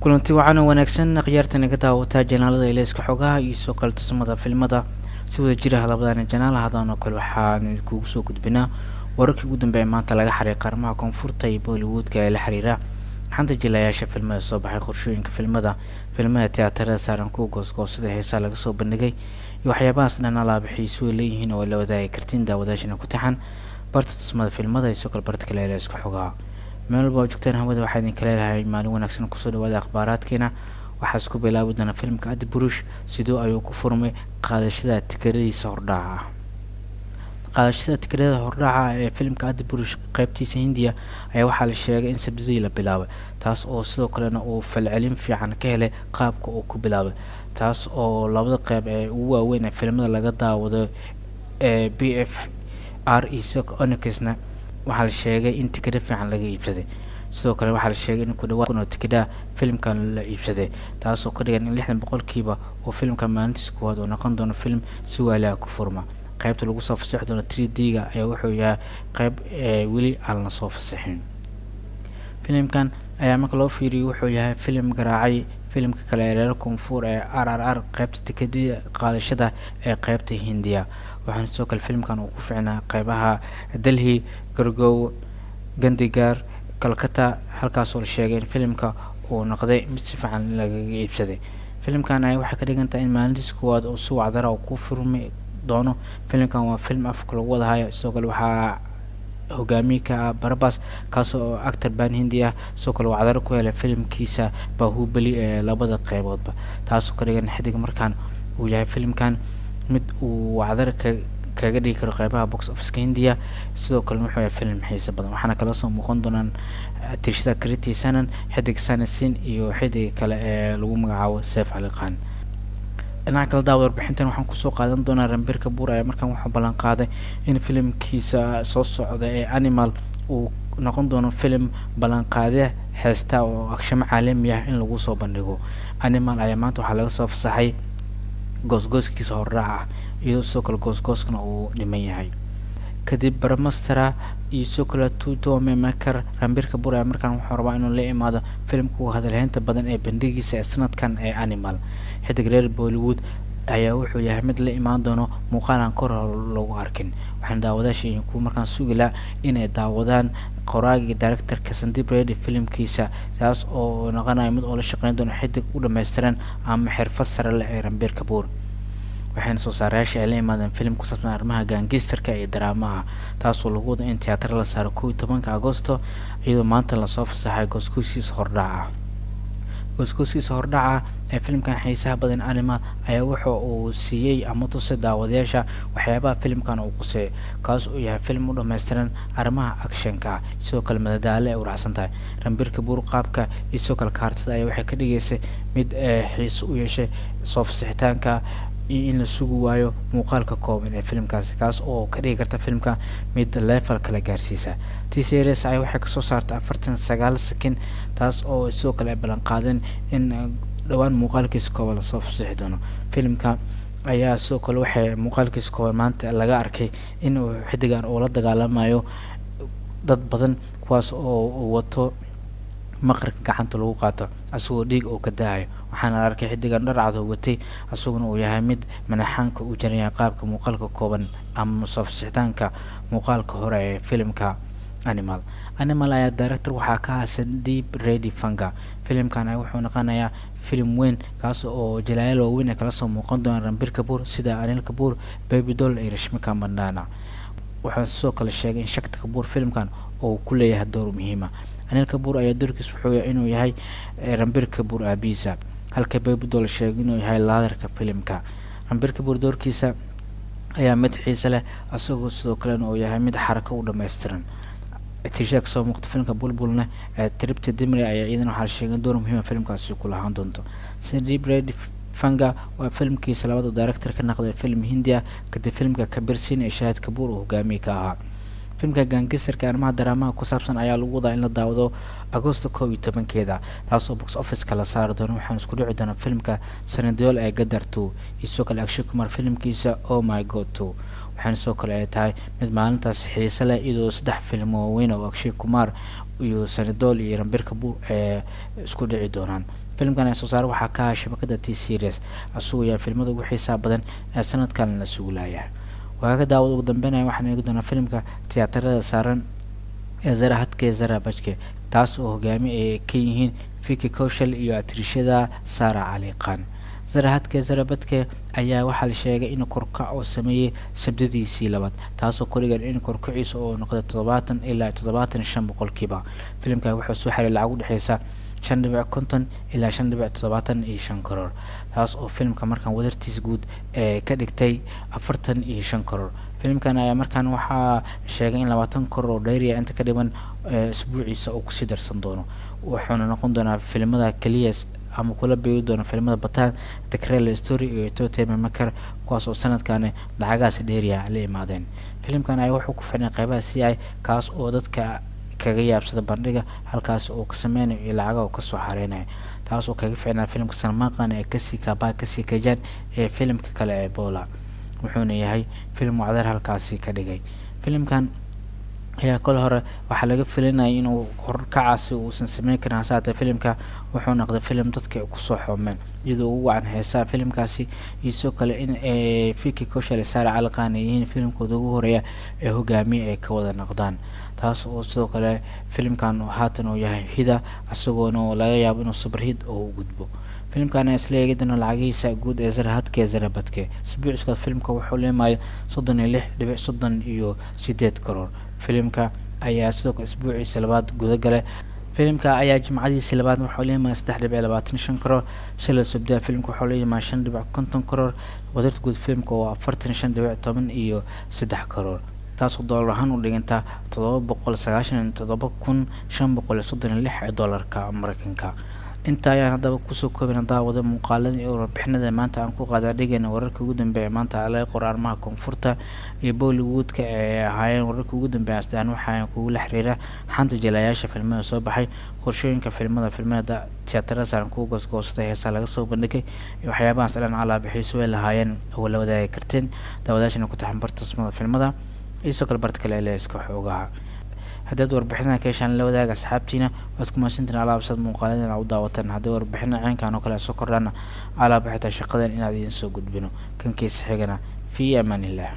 kulanti wacan oo wanaagsan khiyaartan ka daawataa janaalada ilayska xogaha iyo soo kala tusmada filmada si wada jira labadan janaal hadan oo kale waxaan kugu soo gudbinaa wararkii ugu dambeeyay maanta laga xariiqay qarmaha koonfurta iyo Bollywoodka ee la xiriira xanta jilayaasha filmada soo baxay qorshooyinka filmada tiyaatarada saaran ku goosgoosada heesaa laga soo bandhigay iyo waxyaabahaas dhan la bixiso leeyihiin oo la wadaagay kartiin daawadaashana ku taxan barta tusmada filmada iyo soo kala barta kale ee isku xogaha meel walba joogtaan hawada waxaa idin kala leeyahay maalin wanaagsan ku soo dhawaada akhbaaraadkeena waxaa isku bilaabi doona filmka Adi Purush sidoo ayuu ku furmay qaadashada tikaradiisa hordhaca ee filmka Adi Purush qaybtiisa Hindiya ayaa waxaa la sheegay in Sabtidii la bilaabay taas oo sidoo kalena uu falcelin fiican ka helay qaabka uu ku bilaabay taas oo labada qayb ee ugu waaweyn ee filmada laga daawado ee BFR iyo Onyxna waxaa la sheegay in tikada fiican laga iibsaday sidoo kale waxaa la sheegay in ku dhawaad tikada filmkan la iibsaday taas oo ka dhigan in 60% oo filmka maalintiis koowaad oo noqon doono film si walaal ku furma qaybta lagu soo fasaxay doona 3D-ga ayaa wuxuu yahay qayb weli aan la soo fasaxin filmkan ayaa marka loo fiiriyo wuxuu yahay film garaacay filmka kale ee reer koonfur ee RRR qaybta tikada qaadashada ee qaybta Hindiya waxaan soo kale filmkan uu ku fiicnaa qaybaha Delhi, Gurgaon, Gandigar, Kolkata halkaas oo la sheegay in filmka uu noqday mid si fiican laga iibsaday filmkan ay waxa ka dhigantaa in maalintiis koowaad oo soo wacdara oo ku furmay doono filmkan waa film afka lagu wada hayo sidoo kale waxaa hogaamiyka Barbas kaas oo actor ban Hindiya soo kale wacdara ku helay filmkiisa Bahubali ee labada qayboodba taas oo ka dhigan xidig markaan uu yahay filmkan mid uu wacdara kaga dhigi karo qaybaha box office Hindiya sidoo kale wuxuu yahay film xiiso badan waxaana kala soo muuqan doonaan tirshada Kriti Sanan xidig Sanasin iyo xidig kale ee lagu magacaabo Saif Ali Khan ana kala daawar bixintan waxaan ku soo qaadan doonaa Ranbir Kapoor ayaa markaan wuxuu ballan qaaday in filmkiisa soo socda ee Animal uu noqon doono film ballan qaade heesta oo action caalami ah in lagu soo bandhigo Animal ayaa maanta waxaa laga soo fasaxay goosgooskiisa hordhaca iyo soo kala goosgooskana uu dhiman yahay kadib Brahmastra iyo soo kala Tome Maker Ranbir Kapoor ayaa markaan wuxuu rabaa inuu la imaado filmku hadalhaynta badan ee bandhigiisa ee sanadkan ee Animal xidig reer Bollywood ayaa wuxuu yahay mid la imaan doono muuqaalan kor loogu arkin waxaan daawadaashii ku markaan sugilaa inay daawadaan qoraaga directorka Sandeep Reddy filmkiisa taas oo noqonaya mid oo la shaqeyn doono xidig u dhameystiran ama xirfad sare leh ee Ranbir Kapoor waxaan soo saarayaasha ay la imaadeen film ku saabsan arrimaha gangsterka iyo dramaha taas oo lagu wado in tiyaatar la saaro 11 Agoosto iyadoo maanta la soo fasaxay goosgoosiisa hordhaca ee filmkan xiisaha badan Animal ayaa wuxuu uu siiyay ama tusay daawadayaasha waxyaabaha filmkan uu qusay kaas oo yahay film u dhameystiran arrimaha actionka sidoo kale madadaalo ay u raacsan tahay Ranbir Kapoor qaabka iyo soo kale kaartada ayaa waxay ka dhigaysay mid xiiso u yeeshay soo fasaxitaanka in la sugu waayo muuqaalka kooban ee filmkaas kaas oo ka dhigi karta filmka mid level kala gaarsiisa T-Series ay waxay ka soo saartay 49 second taas oo soo kale ballan qaadeen in dhawaan muuqaalkiisa kooban la soo fasaxi doono filmka ayaa soo kale waxay muuqaalkiisa kooban maanta laga arkay in uu xidigan oo la dagaalamayo dad badan kuwaas oo wato maqarka gacanta lagu qaato asagoo dhiig oo ka daayo waxaana arkay xidigan dharcad oo watay asaguna uu yahay mid manaxaanka u jaray qaabka muuqaalka kooban ama soo fasaxitaanka muuqaalka hore ee filmka Animal ayaa director waxaa ka ah Sandeep Reddy filmkan ay wuxuu noqonayaa film weyn kaas oo jalaayal waaweyn kala soo muuqan doona Ranbir Kapoor sida Anil Kapoor, Baby Doll iyo Rashmika Mandanna waxaan soo kale sheegay in Shakti Kapoor filmkan oo ku leeyahay door muhiim ah Anil Kapoor ayaa doorkiisa wuxuu yahay inuu yahay Ranbir Kapoor aabiisa halka Baby Doll sheegay inuu yahay laadarka filmka Ranbir Kapoor doorkiisa ayaa mid xiiso leh asagoo sidoo kale uu yahay mid xarako u dhameystiran tirshada soo muuqata filmka Bulbulna Tripti Dimri ayaa iyadana waxaa sheegay door muhiim ah filmkaasi ku lahaan doonto Sandeep Reddy waa filmkiisa labada director ka noqday film Hindiya kadib filmka Kabir Singh ee Shahid Kapoor oo hogaamiye ka ahaa filmka gangsterka arrimaha dramaha ku saabsan ayaa lagu wadaa in la daawado Agoosto 11 taas oo box office kala saari doono waxaan isku dhici doonaa filmka Sanadol ee Gadar 2 iyo soo kale Akshay Kumar filmkiisa Oh My God 2 waxaan soo kale ay tahay mid maalintaas xiiso leh iyadoo 3 film oo weyn oo Akshay Kumar iyo Sanadol iyo Ranbir Kapoor isku dhici doonaan filimkan ay soo saaray waxaa ka ah shabakada T Series asuu yahay filimada ugu xiisaha badan ee sanadkan la suulaaya. Waaga daawada ugu dambeynaya waxaan eegi doonaa filimka tiyaatarada saaran ee Zara Hadke Zara Bajke, taas oo hogaami ay ka yihiin Vicky Kaushal iyo atrishada Sara Ali Khan. Zara Hadke Zara Bajke ayaa waxaa la sheegay in korkac oo sameeyay sabdadiisii labaad, taasoo ku dhigan in korkaciisa oo noqday 70 ilaa 75 boqolkiiba. Filimka wuxuu soo xaray lacag u dhaxaysa 5.50 ilaa 5.75 karoor, taas oo filimka markaan wadartiis guud ee ka dhigtay 45 karoor. filimkan ayaa markaan waxaa sheegay in 20 karoor oo dheeriya inta ka dhiman isbuuciisa uu kusii darsan doono, wuxuuna noqon doonaa filimada kaliya ama kula beeri doona filimada Bataan, The Crale Story iyo Totema Makar, kuwaas oo sanadkan lacagaas dheeriya la imaadeen. filimkan ayaa wuxuu ku ficnaa qaybaha CI kaas oo dadka kaga yaabsada bandhiga halkaas oo ka sameynayo iyo lacaga oo kasoo xareynayo, taas oo kaga ficnaa filimka Salman Khan ee kasii kaabaa kasii kajaan ee filimka kale ee Bola, wuxuuna yahay filim wacdar halkaasi ka dhigay. filimkan ayaa kol hore waxaa laga filinayay inuu horkacaasi uusan sameyn karin, hase haatee filimka wuxuu noqday filim dadka ku soo xoomeen iyadoo ugu wacan heesaha filimkaasi iyo sidoo kale in Vicky Kaushal iyo Sara Ali Khan ay yihiin filimkooda ugu horeeya ee hogaamiye ay ka wada noqdaan, taas oo sidoo kale filimkan haatan uu yahay hida isagoona laga yaabo inuu superhit oo u gudbo. filimkan ayaa isla eegi doona lacagihiisa guud ee Zara Hadke Zara Bajke. isbuuciska filimka wuxuu leeyahay 36.38 karoor. filimka ayaa sidoo kale isbuuciisa labaad guda galay. filimka ayaa jimcadiisii labaad wuxuu leeyahay 3.25 karoor. shalay sabtida filimka wuxuu leeyahay 5.50 karoor. wadarta guud filimka waa 45.13 karoor, taas oo dollar ahaan u dhiganta 797,536 doolarka Mareykanka. inta ayaan haddaba kusoo koobina daawada muuqaalada iyo warbixinada maanta aan ku qaadaa dhigayna wararka ugu dambeeya maanta laga qoro arrimaha koonfurta iyo Bollywoodka ee ahaayeen wararka ugu dambeeya astaan waxaa kugula xiriira xanta jalayaasha filimada soo baxay, qorshooyinka filimada tiyaatarada saaran kuwa goosgoostay heesaa laga soo bandhigay iyo waxyaabahaas dhan calaabixiisu way lahaayeen oo la wadaagi karteen daawadaashana ku taxan bartasmada filimada iyo sidoo kale barta kale ee iska xoogaha. haddaad warbixinaha ka heshaan la wadaaga asxaabtiina waad ku mahadsantihiin alaabsad muuqaalada u daawatan. haddii warbixina caynkan oo kale soo kordhana alaab xitaa shaqadan inaad idin soo gudbino. kankiisa xigana fi amaan illah.